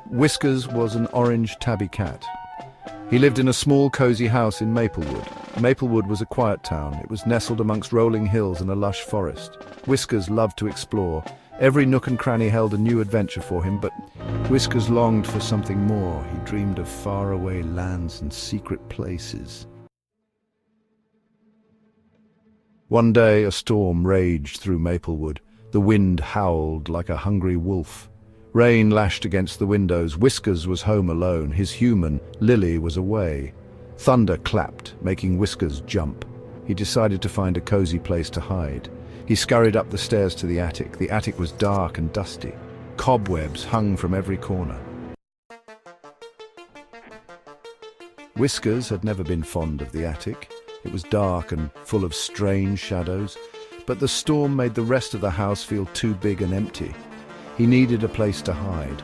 Whiskers was an orange tabby cat. He lived in a small, cozy house in Maplewood. Maplewood was a quiet town. It was nestled amongst rolling hills and a lush forest. Whiskers loved to explore. Every nook and cranny held a new adventure for him, but Whiskers longed for something more. He dreamed of faraway lands and secret places. One day, a storm raged through Maplewood. The wind howled like a hungry wolf. Rain lashed against the windows. Whiskers was home alone. His human, Lily, was away. Thunder clapped, making Whiskers jump. He decided to find a cozy place to hide. He scurried up the stairs to the attic. The attic was dark and dusty. Cobwebs hung from every corner. Whiskers had never been fond of the attic. It was dark and full of strange shadows, but the storm made the rest of the house feel too big and empty. He needed a place to hide.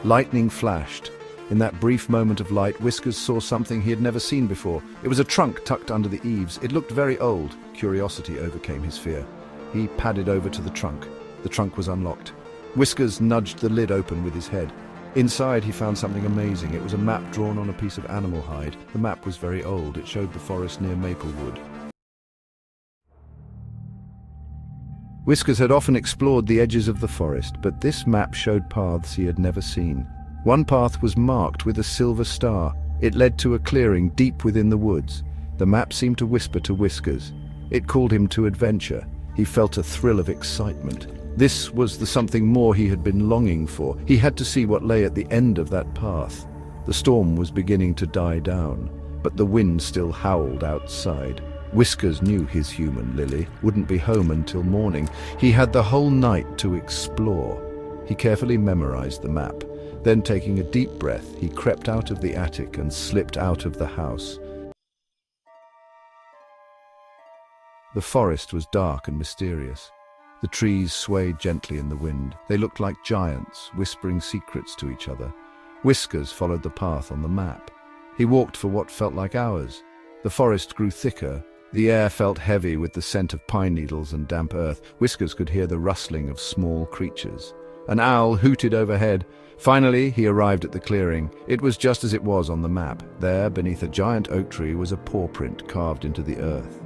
Lightning flashed. In that brief moment of light, Whiskers saw something he had never seen before. It was a trunk tucked under the eaves. It looked very old. Curiosity overcame his fear. He padded over to the trunk. The trunk was unlocked. Whiskers nudged the lid open with his head. Inside, he found something amazing. It was a map drawn on a piece of animal hide. The map was very old. It showed the forest near Maplewood. Whiskers had often explored the edges of the forest, but this map showed paths he had never seen. One path was marked with a silver star. It led to a clearing deep within the woods. The map seemed to whisper to Whiskers. It called him to adventure. He felt a thrill of excitement. This was the something more he had been longing for. He had to see what lay at the end of that path. The storm was beginning to die down, but the wind still howled outside. Whiskers knew his human, Lily, wouldn't be home until morning. He had the whole night to explore. He carefully memorized the map. Then, taking a deep breath, he crept out of the attic and slipped out of the house. The forest was dark and mysterious. The trees swayed gently in the wind. They looked like giants, whispering secrets to each other. Whiskers followed the path on the map. He walked for what felt like hours. The forest grew thicker. The air felt heavy with the scent of pine needles and damp earth. Whiskers could hear the rustling of small creatures. An owl hooted overhead. Finally, he arrived at the clearing. It was just as it was on the map. There, beneath a giant oak tree, was a paw print carved into the earth.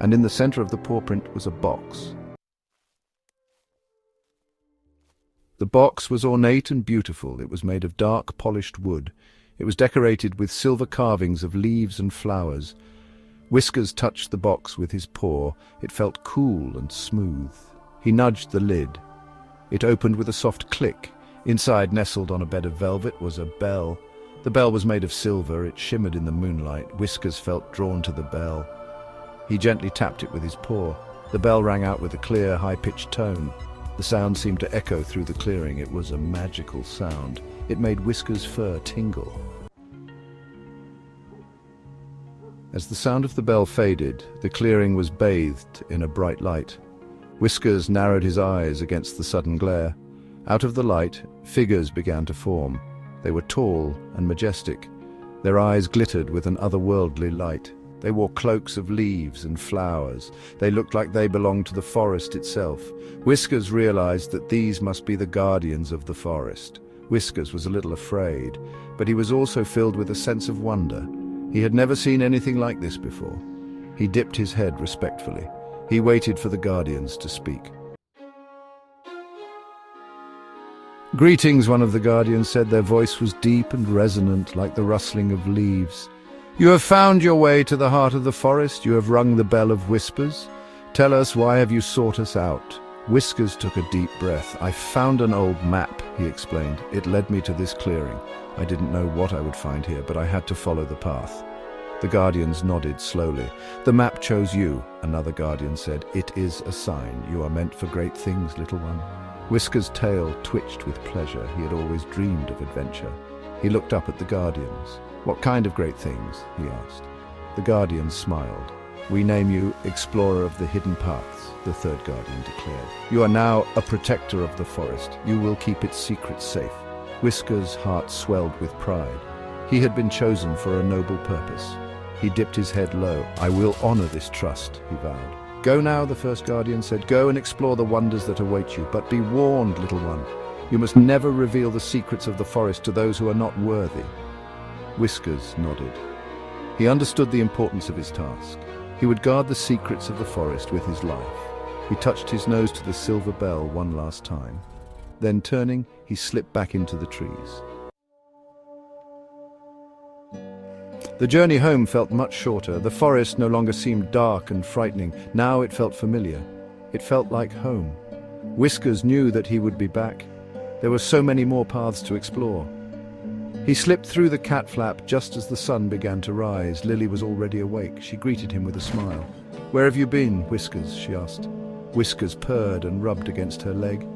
And in the center of the paw print was a box. The box was ornate and beautiful. It was made of dark, polished wood. It was decorated with silver carvings of leaves and flowers. Whiskers touched the box with his paw. It felt cool and smooth. He nudged the lid. It opened with a soft click. Inside, nestled on a bed of velvet, was a bell. The bell was made of silver. It shimmered in the moonlight. Whiskers felt drawn to the bell. He gently tapped it with his paw. The bell rang out with a clear, high-pitched tone. The sound seemed to echo through the clearing. It was a magical sound. It made Whiskers' fur tingle. As the sound of the bell faded, the clearing was bathed in a bright light. Whiskers narrowed his eyes against the sudden glare. Out of the light, figures began to form. They were tall and majestic. Their eyes glittered with an otherworldly light. They wore cloaks of leaves and flowers. They looked like they belonged to the forest itself. Whiskers realized that these must be the guardians of the forest. Whiskers was a little afraid, but he was also filled with a sense of wonder. He had never seen anything like this before. He dipped his head respectfully. He waited for the guardians to speak. "Greetings," one of the guardians said. Their voice was deep and resonant, like the rustling of leaves. "You have found your way to the heart of the forest. You have rung the bell of whispers. Tell us, why have you sought us out?" Whiskers took a deep breath. "I found an old map," he explained. "It led me to this clearing. I didn't know what I would find here, but I had to follow the path." The guardians nodded slowly. "The map chose you," another guardian said. "It is a sign. You are meant for great things, little one." Whiskers' tail twitched with pleasure. He had always dreamed of adventure. He looked up at the guardians. "What kind of great things?" he asked. The guardians smiled. "We name you Explorer of the Hidden Paths," the third guardian declared. "You are now a protector of the forest. You will keep its secrets safe." Whiskers' heart swelled with pride. He had been chosen for a noble purpose. He dipped his head low. "I will honor this trust," he vowed. "Go now," the first guardian said. "Go and explore the wonders that await you. But be warned, little one. You must never reveal the secrets of the forest to those who are not worthy. Whiskers nodded. He understood the importance of his task. He would guard the secrets of the forest with his life. He touched his nose to the silver bell one last time. Then turning, he slipped back into the trees. The journey home felt much shorter. The forest no longer seemed dark and frightening. Now it felt familiar. It felt like home. Whiskers knew that he would be back. There were so many more paths to explore. He slipped through the cat flap just as the sun began to rise. Lily was already awake. She greeted him with a smile. "Where have you been, Whiskers?" she asked. Whiskers purred and rubbed against her leg.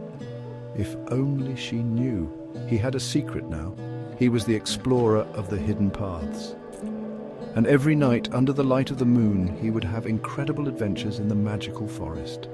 If only she knew. He had a secret now. He was the explorer of the hidden paths. And every night, under the light of the moon, he would have incredible adventures in the magical forest.